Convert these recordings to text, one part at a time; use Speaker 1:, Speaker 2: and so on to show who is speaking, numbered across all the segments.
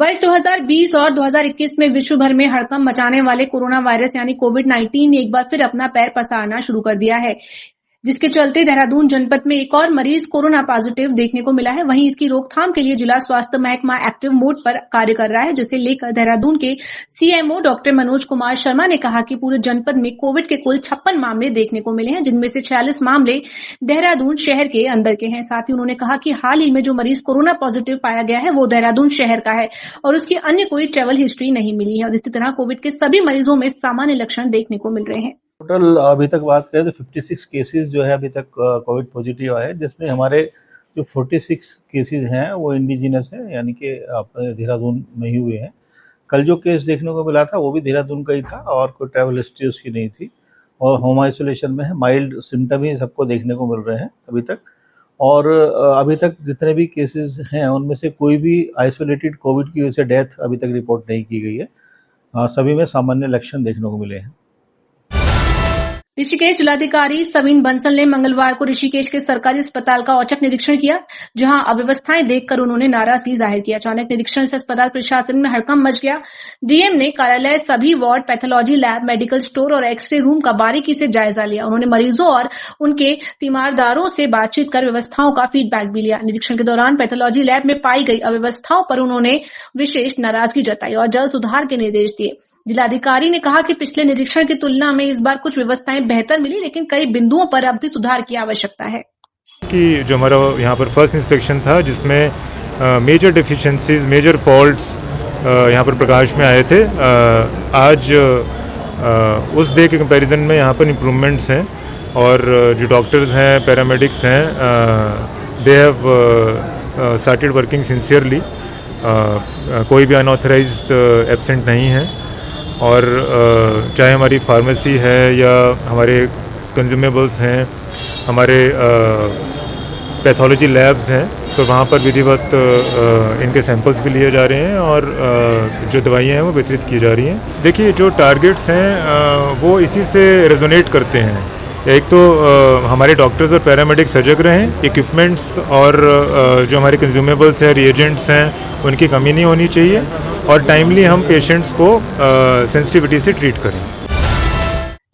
Speaker 1: वर्ष 2020 और 2021 में विश्व भर में हड़कंप मचाने वाले कोरोना वायरस यानी कोविड-19 ने एक बार फिर अपना पैर पसारना शुरू कर दिया है, जिसके चलते देहरादून जनपद में एक और मरीज कोरोना पॉजिटिव देखने को मिला है। वहीं इसकी रोकथाम के लिए जिला स्वास्थ्य महकमा एक्टिव मोड पर कार्य कर रहा है, जिसे लेकर देहरादून के सीएमओ डॉक्टर मनोज कुमार शर्मा ने कहा कि पूरे जनपद में कोविड के कुल 56 मामले देखने को मिले हैं, जिनमें से 46 मामले देहरादून शहर के अंदर के हैं। साथ ही उन्होंने कहा कि हाल ही में जो मरीज कोरोना पॉजिटिव पाया गया है वो देहरादून शहर का है और उसकी अन्य कोई ट्रेवल हिस्ट्री नहीं मिली है और इसी तरह कोविड के सभी मरीजों में सामान्य लक्षण देखने को मिल रहे हैं।
Speaker 2: टोटल अभी तक बात करें तो 56 केसेस जो है अभी तक कोविड पॉजिटिव आए, जिसमें हमारे जो 46 केसेस हैं वो इंडिजिनस है, यानी कि अपने देहरादून में ही हुए हैं। कल जो केस देखने को मिला था वो भी देहरादून का ही था और कोई ट्रैवल हिस्ट्री उसकी नहीं थी और होम आइसोलेशन में है। माइल्ड सिम्टम ही सबको देखने को मिल रहे हैं अभी तक। और अभी तक जितने भी केसेस हैं उनमें से कोई भी आइसोलेटेड कोविड की वजह से डेथ अभी तक रिपोर्ट नहीं की गई है। सभी में सामान्य लक्षण देखने को मिले हैं।
Speaker 1: ऋषिकेश जिलाधिकारी सविन बंसल ने मंगलवार को ऋषिकेश के सरकारी अस्पताल का औचक निरीक्षण किया, जहां अव्यवस्थाएं देखकर उन्होंने नाराजगी जाहिर की। अचानक निरीक्षण से अस्पताल प्रशासन में हड़कंप मच गया। डीएम ने कार्यालय, सभी ward, pathology lab, medical store और एक्सरे रूम का बारीकी से जायजा लिया। उन्होंने मरीजों और उनके तीमारदारों से बातचीत कर व्यवस्थाओं का फीडबैक भी लिया। निरीक्षण के दौरान पैथोलॉजी लैब में पाई गई अव्यवस्थाओं पर उन्होंने विशेष नाराजगी जताई और जल्द सुधार के निर्देश दिए। जिलाधिकारी ने कहा कि पिछले निरीक्षण की तुलना में इस बार कुछ व्यवस्थाएं बेहतर मिली, लेकिन कई बिंदुओं पर अब भी सुधार की आवश्यकता है।
Speaker 3: कि जो हमारा यहाँ पर फर्स्ट इंस्पेक्शन था, जिसमें मेजर डेफिशिएंसीज, मेजर फॉल्ट्स यहाँ पर प्रकाश में आए थे, आज उस डे के कंपैरिजन में यहाँ पर इम्प्रूवमेंट्स हैं और जो डॉक्टर्स हैं, पैरामेडिक्स हैं, they have started working sincerely. कोई भी अनऑथराइज्ड एब्सेंट नहीं है और चाहे हमारी फार्मेसी है या हमारे कंज्यूमेबल्स हैं, हमारे पैथोलॉजी लैब्स हैं, तो वहाँ पर विधिवत इनके सैंपल्स भी लिए जा रहे हैं और जो दवाइयाँ हैं वो वितरित की जा रही हैं। देखिए, जो टारगेट्स हैं वो इसी से रेजोनेट करते हैं। एक तो हमारे डॉक्टर्स और पैरामेडिक सजग रहें, इक्विपमेंट्स और जो हमारे कंज्यूमेबल्स हैं, रिएजेंट्स हैं, उनकी कमी नहीं होनी चाहिए और टाइमली हम पेशेंट्स को सेंसिटिविटी से ट्रीट करें।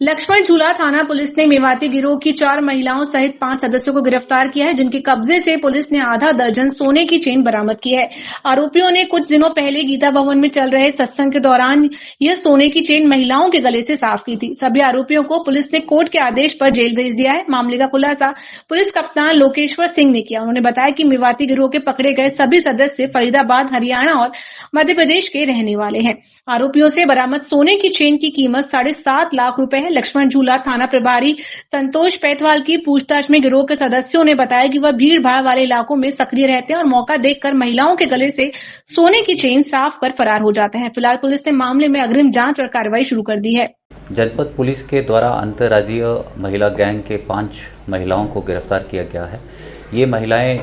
Speaker 1: लक्ष्मण झूला थाना पुलिस ने मेवाती गिरोह की 4 महिलाओं सहित 5 सदस्यों को गिरफ्तार किया है, जिनके कब्जे से पुलिस ने आधा दर्जन सोने की चेन बरामद की है। आरोपियों ने कुछ दिनों पहले गीता भवन में चल रहे सत्संग के दौरान यह सोने की चेन महिलाओं के गले से साफ की थी। सभी आरोपियों को पुलिस ने कोर्ट के आदेश पर जेल भेज दिया है। मामले का खुलासा पुलिस कप्तान लोकेश्वर सिंह ने किया। उन्होंने बताया कि मेवाती गिरोह के पकड़े गए सभी सदस्य फरीदाबाद, हरियाणा और मध्य प्रदेश के रहने वाले हैं। आरोपियों से बरामद सोने की चेन की कीमत 7.5 लाख रुपए है। लक्ष्मण झूला थाना प्रभारी संतोष पैथवाल की पूछताछ में गिरोह के सदस्यों ने बताया कि वह भीड़ भाड़ वाले इलाकों में सक्रिय रहते हैं और मौका देखकर महिलाओं के गले से सोने की चेन साफ कर फरार हो जाते हैं। फिलहाल पुलिस ने मामले में अग्रिम जांच और कार्रवाई शुरू कर दी है।
Speaker 4: जनपद पुलिस के द्वारा अंतर्राज्यीय महिला गैंग के 5 महिलाओं को गिरफ्तार किया गया है। ये महिलाएं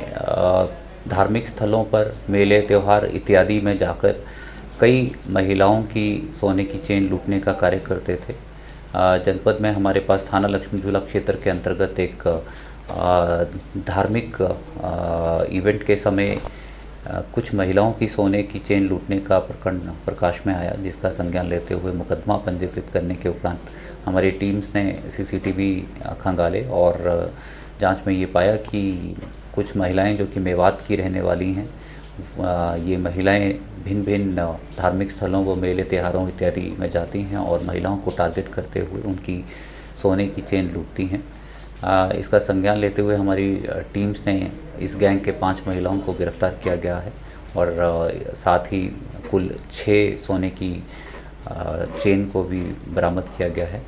Speaker 4: धार्मिक स्थलों पर, मेले, त्योहार इत्यादि में जाकर कई महिलाओं की सोने की चेन लूटने का कार्य करते थे। जनपद में हमारे पास थाना लक्ष्मण झूला क्षेत्र के अंतर्गत एक धार्मिक इवेंट के समय कुछ महिलाओं की सोने की चेन लूटने का प्रकरण प्रकाश में आया, जिसका संज्ञान लेते हुए मुकदमा पंजीकृत करने के उपरांत हमारी टीम्स ने सीसीटीवी खंगाले और जांच में ये पाया कि कुछ महिलाएं जो कि मेवात की रहने वाली हैं, ये महिलाएं भिन्न भिन्न धार्मिक स्थलों व मेले, त्योहारों इत्यादि में जाती हैं और महिलाओं को टारगेट करते हुए उनकी सोने की चेन लूटती हैं। इसका संज्ञान लेते हुए हमारी टीम्स ने इस गैंग के 5 महिलाओं को गिरफ्तार किया गया है और साथ ही कुल 6 सोने की चेन को भी बरामद किया गया है।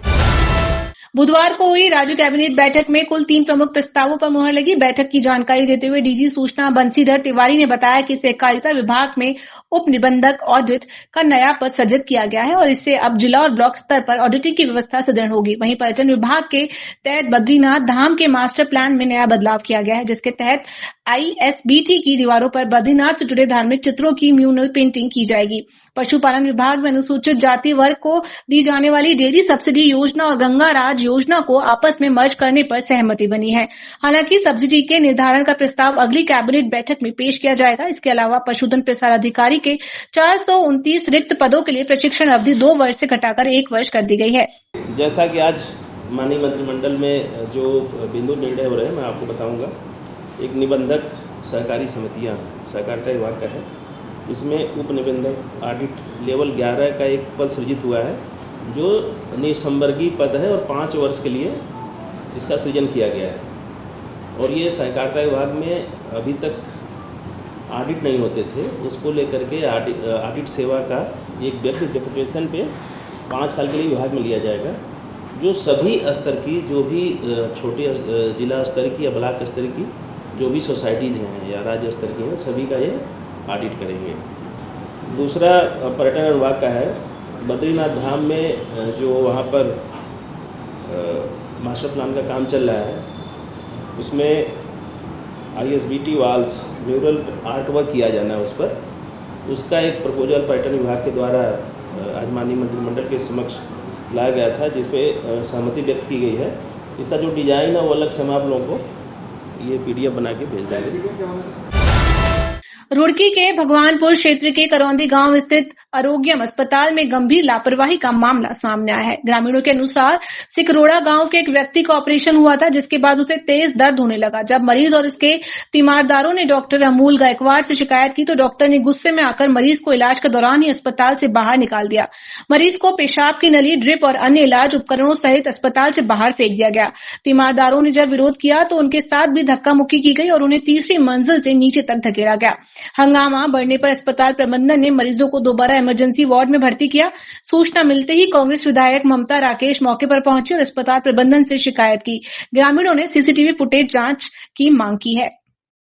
Speaker 1: बुधवार को हुई राज्य कैबिनेट बैठक में कुल 3 प्रमुख प्रस्तावों पर मुहर लगी। बैठक की जानकारी देते हुए डीजी सूचना बंशीधर तिवारी ने बताया कि सहकारिता विभाग में उप निबंधक ऑडिट का नया पद सृजित किया गया है और इससे अब जिला और ब्लॉक स्तर पर ऑडिटिंग की व्यवस्था सुदृढ़ होगी। वहीं पर्यटन विभाग के तहत बद्रीनाथ धाम के मास्टर प्लान में नया बदलाव किया गया है, जिसके तहत ISBT की दीवारों पर बद्रीनाथ से जुड़े धार्मिक चित्रों की म्यूरल पेंटिंग की जाएगी। पशुपालन विभाग में अनुसूचित जाति वर्ग को दी जाने वाली डेयरी सब्सिडी योजना और गंगा राज योजना को आपस में मर्ज करने पर सहमति बनी है। हालांकि सब्सिडी के निर्धारण का प्रस्ताव अगली कैबिनेट बैठक में पेश किया जाएगा। इसके अलावा पशुधन प्रसार अधिकारी के 429 रिक्त पदों के लिए प्रशिक्षण अवधि 2 वर्ष से घटाकर 1 वर्ष कर दी गई है।
Speaker 5: जैसा कि आज माननीय मंत्रिमंडल में जो बिंदु निर्णय हो रहे हैं, मैं आपको बताऊंगा। एक निबंधक सहकारी समितियां सहकारिता विभाग का है, इसमें उप निबंधक ऑडिट लेवल 11 का एक पद सृजित हुआ है, जो निसंवर्गीय पद है और 5 वर्ष के लिए इसका सृजन किया गया है। और ये सहकारिता विभाग में अभी तक ऑडिट नहीं होते थे, उसको लेकर के ऑडिट सेवा का एक व्यक्ति डेपुटेशन पे 5 साल के लिए विभाग में लिया जाएगा, जो सभी स्तर की, जो भी छोटे जिला स्तर की या ब्लॉक स्तर की जो भी सोसाइटीज़ हैं या राज्य स्तर की हैं, सभी का ये ऑडिट करेंगे। दूसरा पर्यटन विभाग का है। बद्रीनाथ धाम में जो वहाँ पर मास्टर प्लान का काम चल रहा है, उसमें ISBT walls mural art work किया जाना है, उस पर उसका एक प्रपोजल पर्यटन विभाग के द्वारा आज माननीय मंत्रिमंडल के समक्ष लाया गया था, जिस पे सहमति व्यक्त की गई है। इसका जो डिजाइन है वो अलग से हम आप लोगों को ये PDF बना के भेज देंगे।
Speaker 1: रुड़की के भगवानपुर क्षेत्र के करौंदी गांव स्थित आरोग्यम अस्पताल में गंभीर लापरवाही का मामला सामने आया है। ग्रामीणों के अनुसार सिकरोड़ा गांव के एक व्यक्ति का ऑपरेशन हुआ था, जिसके बाद उसे तेज दर्द होने लगा। जब मरीज और उसके तीमारदारों ने डॉक्टर अमूल गायकवाड़ से शिकायत की तो डॉक्टर ने गुस्से में आकर मरीज को इलाज के दौरान ही अस्पताल से बाहर निकाल दिया। मरीज को पेशाब की नली, ड्रिप और अन्य इलाज उपकरणों सहित अस्पताल से बाहर फेंक दिया गया। तीमारदारों ने जब विरोध किया तो उनके साथ भी धक्का मुक्की की गई और उन्हें तीसरी मंजिल से नीचे तक धकेला गया। हंगामा बढ़ने पर अस्पताल प्रबंधन ने मरीजों को दोबारा इमरजेंसी वार्ड में भर्ती किया। सूचना मिलते ही कांग्रेस विधायक ममता राकेश मौके पर पहुंची और अस्पताल प्रबंधन से शिकायत की। ग्रामीणों ने CCTV फुटेज जांच की मांग की है।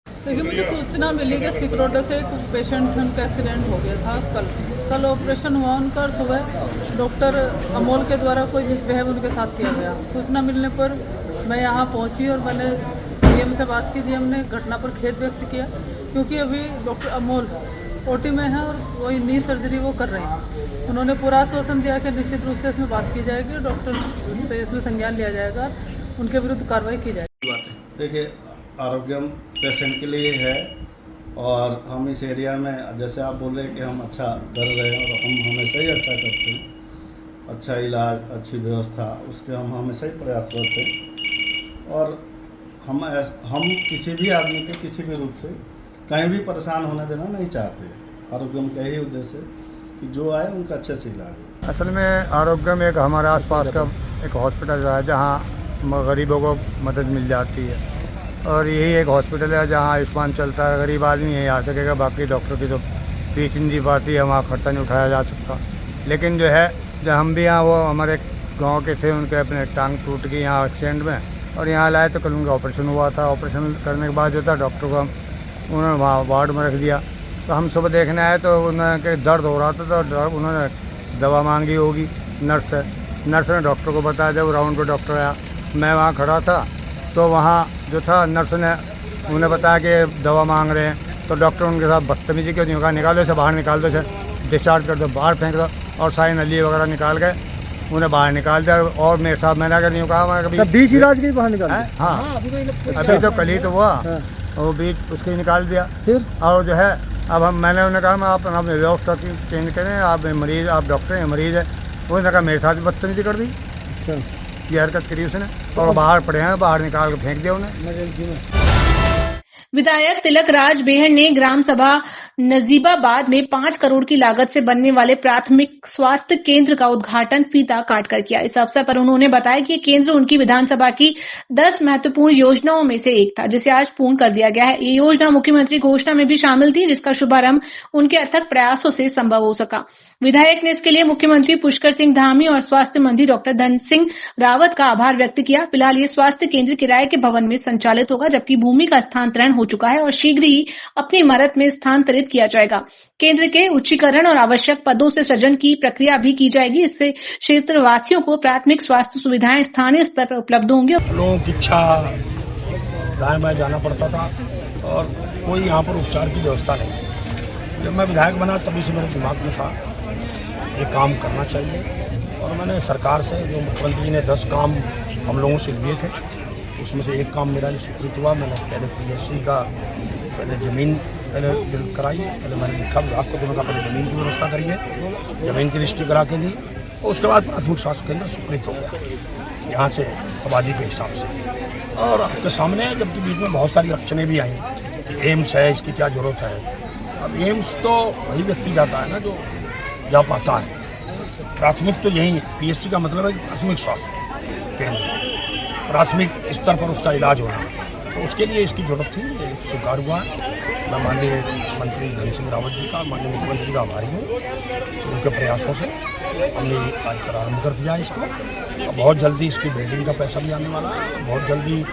Speaker 6: देखिए, मुझे सूचना मिली कि सिकरोड़ा से एक पेशेंट का एक्सीडेंट हो गया था। कल ऑपरेशन हुआ उनका और सुबह डॉक्टर अमोल के द्वारा कोई मिसबिहेव उनके साथ किया गया। सूचना मिलने पर मैं यहाँ पहुँची और मैंने DM से बात की। DM ने घटना पर खेद व्यक्त किया, क्योंकि अभी डॉक्टर अमोल OT में है और वही नी सर्जरी वो कर रहे हैं। उन्होंने पूरा आश्वासन दिया कि निश्चित रूप से इसमें बात की जाएगी, डॉक्टर से इसमें संज्ञान लिया जाएगा, उनके विरुद्ध कार्रवाई की जाएगी।
Speaker 7: देखिए, आरोग्यम पेशेंट के लिए है और हम इस एरिया में, जैसे आप बोल रहे हैं कि हम अच्छा कर रहे हैं और हम हमेशा ही अच्छा करते हैं, अच्छा इलाज, अच्छी व्यवस्था, उसके हम हमेशा ही प्रयासरत हैं। और हम किसी भी आदमी के किसी भी रूप से कहीं भी परेशान होने देना नहीं चाहते। आरोग्यम का ही उद्देश्य है कि जो आए उनका अच्छे से इलाज।
Speaker 8: असल में आरोग्यम एक हमारे आसपास का एक हॉस्पिटल है जहाँ गरीबों को मदद मिल जाती है, और यही एक हॉस्पिटल है जहाँ आयुष्मान चलता है। गरीब आदमी यहीं आ सकेगा, बाकी डॉक्टर की तो फीस नहीं दी पाती है, वहाँ खर्चा नहीं उठाया जा सकता। लेकिन जो है, जब हम भी यहाँ, वो हमारे गाँव के थे, उनके अपने टांग टूट गई यहाँ एक्सीडेंट में, और यहाँ लाए तो कल उनका ऑपरेशन हुआ था। ऑपरेशन करने के बाद जो था, डॉक्टर को उन्होंने वहाँ वार्ड में रख दिया। तो हम सुबह देखने आए तो उन्होंने दर्द हो रहा था, तो उन्होंने दवा मांगी होगी नर्स से। नर्स ने डॉक्टर को बताया। जब राउंड पे डॉक्टर आया, मैं वहाँ खड़ा था, तो वहाँ जो था नर्स ने उन्हें बताया कि दवा मांग रहे हैं, तो डॉक्टर उनके साथ बदतमीजी क्यों नहीं, कहा निकालो इसे बाहर, निकाल दो, इसे डिस्चार्ज कर दो, बाहर फेंक दो, और सारी नली वगैरह निकाल गए, उन्हें बाहर निकाल दिया। और मेरे साथ मैंने अगर नहीं कहा, मैं कभी
Speaker 9: बीच इलाज के बाहर निकाल।
Speaker 8: हाँ, अभी तो कल ही तो हुआ, वो बीच उसके निकाल दिया। फिर और जो है, अब मैंने उन्हें कहा मैं आप अपने व्यवस्था चेंज करें, आप मरीज, आप डॉक्टर हैं, मरीज है। उन्होंने कहा मेरे साथ बदतमीजी कर दी। अच्छा, ये हरकत करी उसने, और बाहर पड़े हैं, बाहर निकाल के फेंक दिया उन्हें।
Speaker 1: विधायक तिलक राज बेहड़ ने ग्राम सभा नजीबाबाद में 5 करोड़ की लागत से बनने वाले प्राथमिक स्वास्थ्य केंद्र का उद्घाटन फीता काटकर किया। इस अवसर पर उन्होंने बताया कि ये केंद्र उनकी विधानसभा की 10 महत्वपूर्ण योजनाओं में से एक था, जिसे आज पूर्ण कर दिया गया है। ये योजना मुख्यमंत्री घोषणा में भी शामिल थी, जिसका शुभारंभ उनके अथक प्रयासों से संभव हो सका। विधायक ने इसके लिए मुख्यमंत्री पुष्कर सिंह धामी और स्वास्थ्य मंत्री डॉक्टर धन सिंह रावत का आभार व्यक्त किया। फिलहाल ये स्वास्थ्य केंद्र किराए के भवन में संचालित होगा, जबकि भूमि का स्थानांतरण हो चुका है और शीघ्र ही अपनी इमारत में स्थानांतरित किया जाएगा। केंद्र के उच्चीकरण और आवश्यक पदों से सृजन की प्रक्रिया भी की जाएगी। इससे क्षेत्रवासियों को प्राथमिक स्वास्थ्य सुविधाएं स्थानीय स्तर पर उपलब्ध होंगी।
Speaker 9: लोगों की इच्छा दाएं बाएं जाना पड़ता था और कोई यहाँ पर उपचार की व्यवस्था नहीं है। जब मैं विधायक बना तभी से मेरे दिमाग में था ये काम करना चाहिए, और मैंने सरकार से, जो मुख्यमंत्री ने 10 काम हम लोगों से लिए थे, उसमें से एक काम मेरा स्वीकृत हुआ। मैंने पहले PSC का ज़मीन दिल कराई, पहले मैंने लिखा विभाग को, दोनों का पहले ज़मीन की व्यवस्था करिए, ज़मीन की रजिस्ट्री करा के दी, और उसके बाद प्राथमिक स्वास्थ्य केंद्र स्वीकृत हो गया यहाँ से आबादी के हिसाब से। और आपके सामने जबकि बीच में बहुत सारी अड़चनें भी आई कि एम्स है, इसकी क्या ज़रूरत है। अब एम्स तो वही व्यक्ति जाता है ना जो जा पाता है, प्राथमिक तो यही है। PSC का मतलब है कि प्राथमिक स्वास्थ्य केंद्र, प्राथमिक स्तर पर उसका इलाज होना, तो उसके लिए इसकी जरूरत थी, ये स्वीकार हुआ है। मैं माननीय मंत्री धन सिंह रावत जी का, माननीय मुख्यमंत्री का आभारी हूँ। उनके प्रयासों से हमने आज प्रारंभ कर दिया इसको, और बहुत जल्दी इसकी बिल्डिंग का पैसा भी आने वाला है, बहुत जल्दी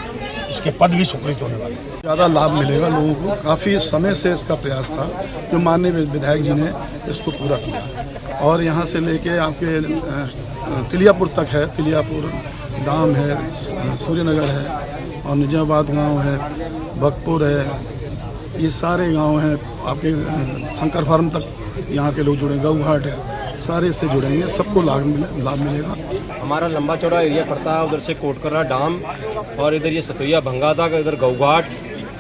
Speaker 9: इसके पद भी स्वीकृत होने वाले हैं।
Speaker 10: ज़्यादा लाभ मिलेगा लोगों को। काफ़ी समय से इसका प्रयास था, जो माननीय विधायक जी ने इसको पूरा किया। और यहाँ से लेके आपके तिलियापुर तक है, तिलियापुर डाम है, सूर्यनगर है, और निजामाबाद गांव है, बकपुर है, ये सारे गांव हैं। आपके शंकर फार्म तक यहाँ के लोग जुड़े, गऊघाट है, सारे से जुड़ेंगे, सबको लाभ मिलेगा।
Speaker 11: हमारा लंबा चौड़ा एरिया पड़ता है, उधर से कोटकर्रा डाम, और इधर ये सतोया भंगा था, इधर गऊघाट,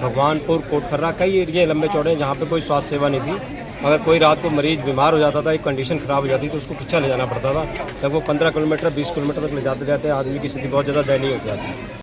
Speaker 11: भगवानपुर, कोटकर्रा, कई एरिया लंबे चौड़े हैं जहाँ पे कोई स्वास्थ्य सेवा नहीं थी। अगर कोई रात को मरीज बीमार हो जाता था, एक कंडीशन ख़राब हो जाती तो उसको खिंचा ले जाना पड़ता था। तब वो 15 किलोमीटर 20 किलोमीटर तक ले जाते जाते आदमी की स्थिति बहुत ज़्यादा दयनीय हो जाती है।